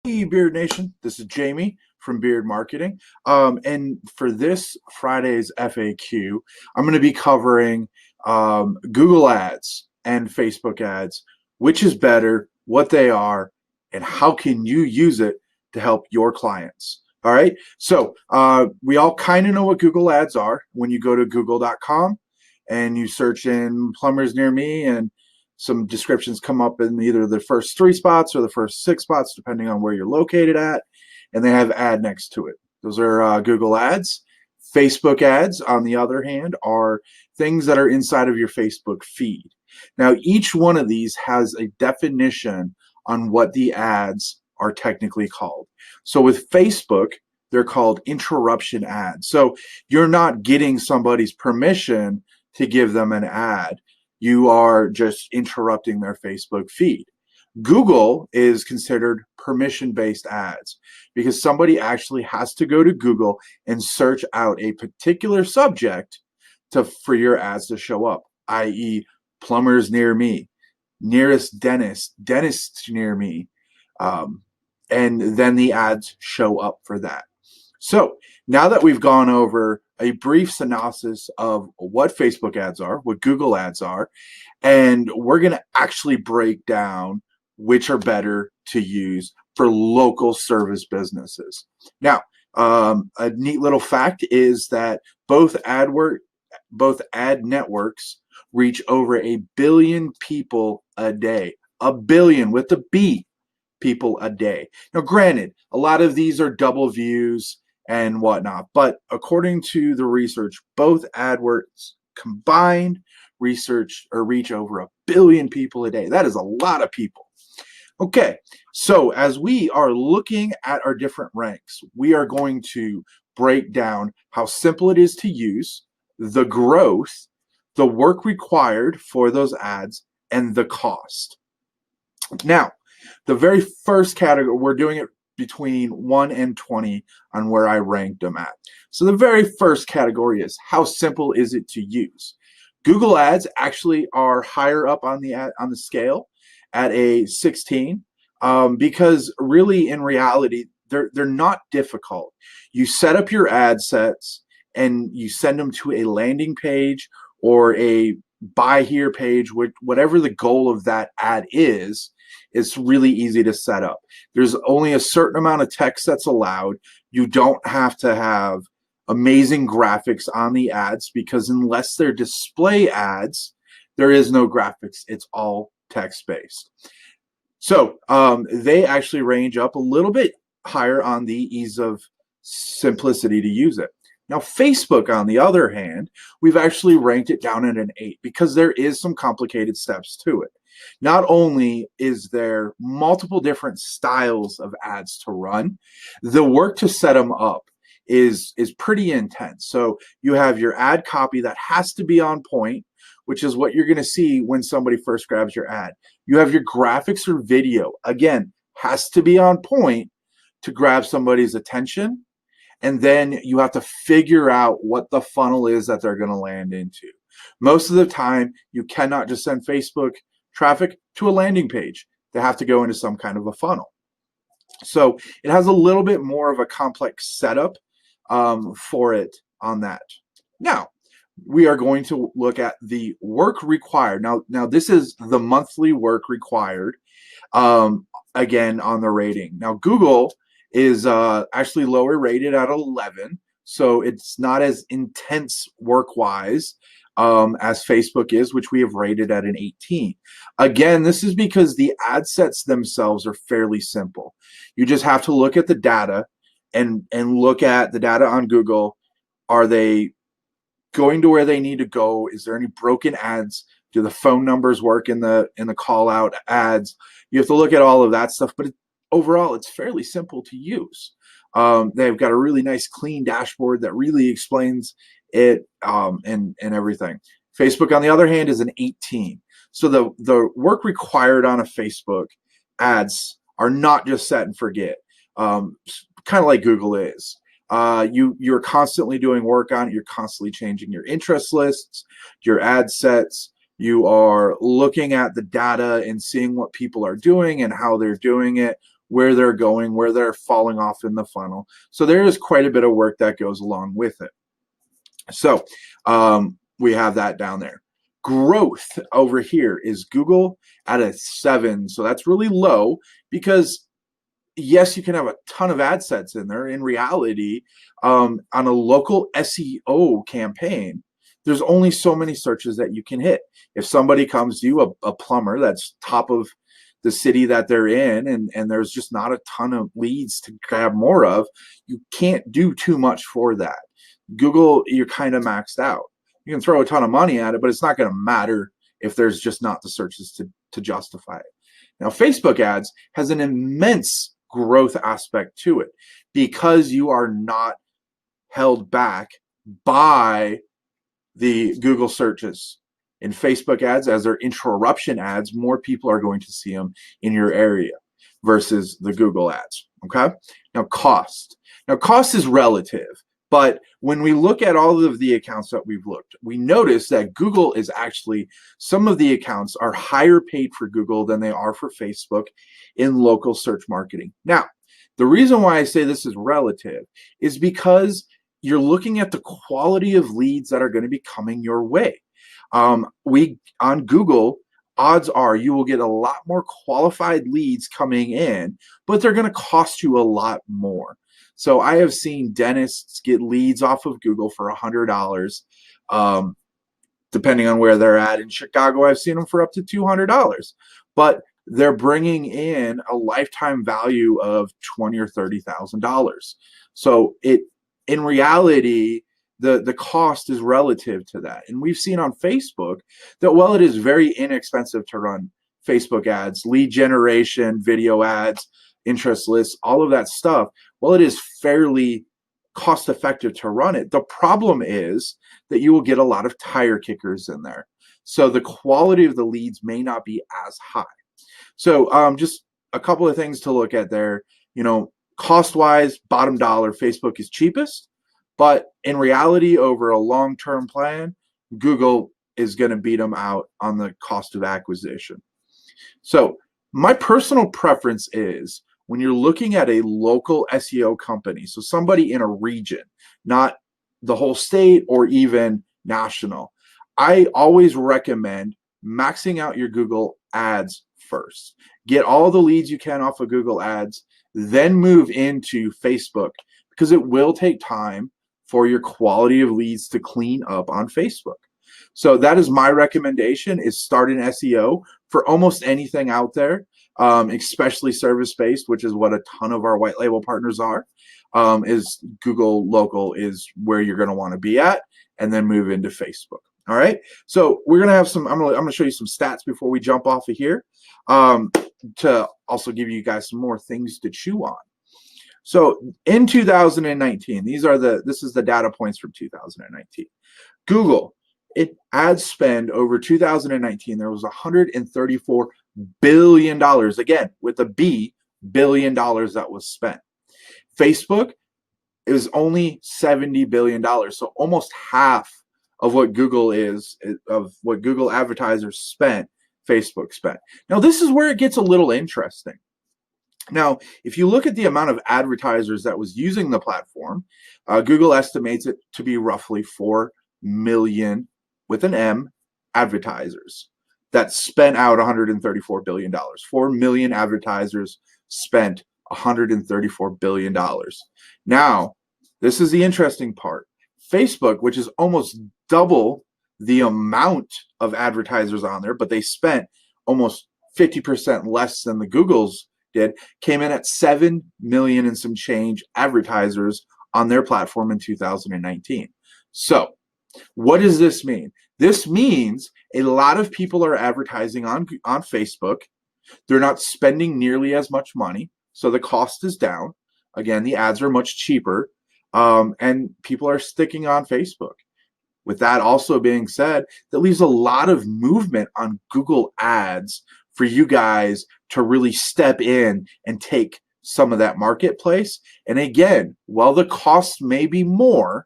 Hey, Beard Nation, this is Jamie from Beard Marketing. And for this Friday's FAQ, I'm going to be covering Google Ads and Facebook ads, which is better, what they are, and how can you use it to help your clients. All right, so we all kind of know what Google Ads are. When you go to google.com and you search in plumbers near me, and some descriptions come up in either the first 3 spots or the first 6 spots, depending on where you're located at, and they have ad next to it. Those are Google ads. Facebook ads, on the other hand, are things that are inside of your Facebook feed. Now, each one of these has a definition on what the ads are technically called. So with Facebook, they're called interruption ads. So you're not getting somebody's permission to give them an ad. You are just interrupting their Facebook feed. Google is considered permission-based ads because somebody actually has to go to Google and search out a particular subject for your ads to show up, i.e. plumbers near me, nearest dentist, dentists near me, and then the ads show up for that. So now that we've gone over a brief synopsis of what Facebook ads are, what Google ads are, and we're going to actually break down which are better to use for local service businesses. Now, a neat little fact is that both ad networks reach over 1 billion people a day. 1 billion with the B people a day. Now, granted, a lot of these are double views and whatnot, but according to the research, both AdWords combined reach over 1 billion people a day. That is a lot of people. Okay, so as we are looking at our different ranks, we are going to break down how simple it is to use, the growth, the work required for those ads, and the cost. Now, the very first category, we're doing it between 1 and 20 on where I ranked them at. So the very first category is how simple is it to use? Google Ads actually are higher up on the scale at a 16 because really in reality they're not difficult. You set up your ad sets and you send them to a landing page or a buy here page, whatever the goal of that ad is. It's really easy to set up. There's only a certain amount of text that's allowed. You don't have to have amazing graphics on the ads because unless they're display ads, there is no graphics. It's all text-based. So they actually range up a little bit higher on the ease of simplicity to use it. Now, Facebook, on the other hand, we've actually ranked it down at an 8 because there is some complicated steps to it. Not only is there multiple different styles of ads to run, the work to set them up is pretty intense. So you have your ad copy that has to be on point, which is what you're going to see when somebody first grabs your ad. You have your graphics or video, again, has to be on point to grab somebody's attention. And then you have to figure out what the funnel is that they're going to land into. Most of the time, you cannot just send Facebook traffic to a landing page. They have to go into some kind of a funnel. So it has a little bit more of a complex setup for it on that. Now, we are going to look at the work required. Now this is the monthly work required, again, on the rating. Now, Google is actually lower rated at 11, so it's not as intense work-wise as Facebook is, which we have rated at an 18. Again, this is because the ad sets themselves are fairly simple. You just have to look at the data and look at the data on Google. Are they going to where they need to go? Is there any broken ads? Do the phone numbers work in the call out ads? You have to look at all of that stuff, but overall, it's fairly simple to use. They've got a really nice clean dashboard that really explains it and everything. Facebook, on the other hand, is an 18. So the work required on a Facebook ads are not just set and forget, kind of like Google is. You're constantly doing work on it. You're constantly changing your interest lists, your ad sets. You are looking at the data and seeing what people are doing and how they're doing it, where they're going, where they're falling off in the funnel. So there is quite a bit of work that goes along with it. So we have that down there. Growth over here is Google at a 7. So that's really low because yes, you can have a ton of ad sets in there. In reality, on a local SEO campaign, there's only so many searches that you can hit. If somebody comes to you, a plumber that's top of the city that they're in, and there's just not a ton of leads to grab more of, you can't do too much for that. Google, you're kind of maxed out. You can throw a ton of money at it, but it's not going to matter if there's just not the searches to justify it. Now, Facebook ads has an immense growth aspect to it because you are not held back by the Google searches. In Facebook ads, as they're interruption ads, more people are going to see them in your area versus the Google ads. Okay. Now, cost. Now, cost is relative, but when we look at all of the accounts that we've looked, we notice that Google is actually, some of the accounts are higher paid for Google than they are for Facebook in local search marketing. Now, the reason why I say this is relative is because you're looking at the quality of leads that are going to be coming your way. We on Google, odds are you will get a lot more qualified leads coming in, but they're going to cost you a lot more. So I have seen dentists get leads off of Google for $100, depending on where they're at. In Chicago, I've seen them for up to $200, but they're bringing in a lifetime value of $20,000 or $30,000. So in reality, the cost is relative to that. And we've seen on Facebook that while it is very inexpensive to run Facebook ads, lead generation, video ads, interest lists, all of that stuff, well, it is fairly cost effective to run it. The problem is that you will get a lot of tire kickers in there. So the quality of the leads may not be as high. So just a couple of things to look at there. Cost wise, bottom dollar, Facebook is cheapest. But in reality, over a long-term plan, Google is going to beat them out on the cost of acquisition. So my personal preference is when you're looking at a local SEO company, so somebody in a region, not the whole state or even national, I always recommend maxing out your Google ads first. Get all the leads you can off of Google ads, then move into Facebook because it will take time for your quality of leads to clean up on Facebook. So that is my recommendation, is start an SEO for almost anything out there, especially service-based, which is what a ton of our white label partners are. Is Google local is where you're going to want to be at, and then move into Facebook. All right. So we're going to have some, I'm going to show you some stats before we jump off of here, to also give you guys some more things to chew on. So in 2019, this is the data points from 2019. Google, ad spend over 2019, there was $134 billion, again, with a B, $billion that was spent. Facebook, it was only $70 billion. So almost half of what Google advertisers spent, Facebook spent. Now, this is where it gets a little interesting. Now, if you look at the amount of advertisers that was using the platform, Google estimates it to be roughly 4 million, with an M, advertisers that spent out $134 billion. 4 million advertisers spent $134 billion. Now, this is the interesting part. Facebook, which is almost double the amount of advertisers on there, but they spent almost 50% less than the Google's did, came in at 7 million and some change advertisers on their platform in 2019. So what does this mean? This means a lot of people are advertising on Facebook. They're not spending nearly as much money, so the cost is down. Again, the ads are much cheaper, and people are sticking on Facebook. With that also being said, that leaves a lot of movement on Google ads for you guys to really step in and take some of that marketplace. And again, while the cost may be more,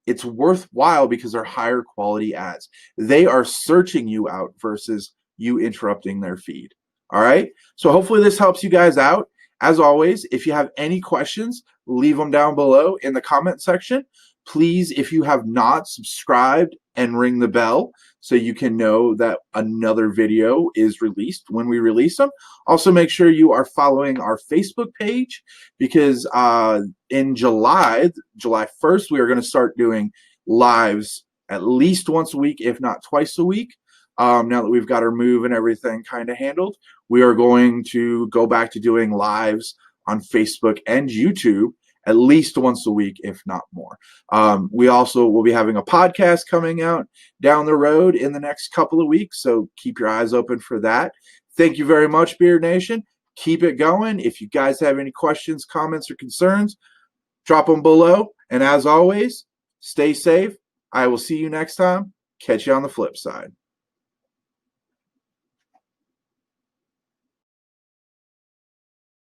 it's worthwhile because they're higher quality ads. They are searching you out versus you interrupting their feed. All right. So hopefully this helps you guys out. As always, if you have any questions, leave them down below in the comment section. Please, if you have not subscribed, and ring the bell so you can know that another video is released when we release them. Also, make sure you are following our Facebook page because in July 1st, we are going to start doing lives at least once a week, if not twice a week. Now that we've got our move and everything kind of handled, we are going to go back to doing lives on Facebook and YouTube at least once a week, if not more. We also will be having a podcast coming out down the road in the next couple of weeks, so keep your eyes open for that. Thank you very much, Beard Nation. Keep it going. If you guys have any questions, comments, or concerns, drop them below. And as always, stay safe. I will see you next time. Catch you on the flip side.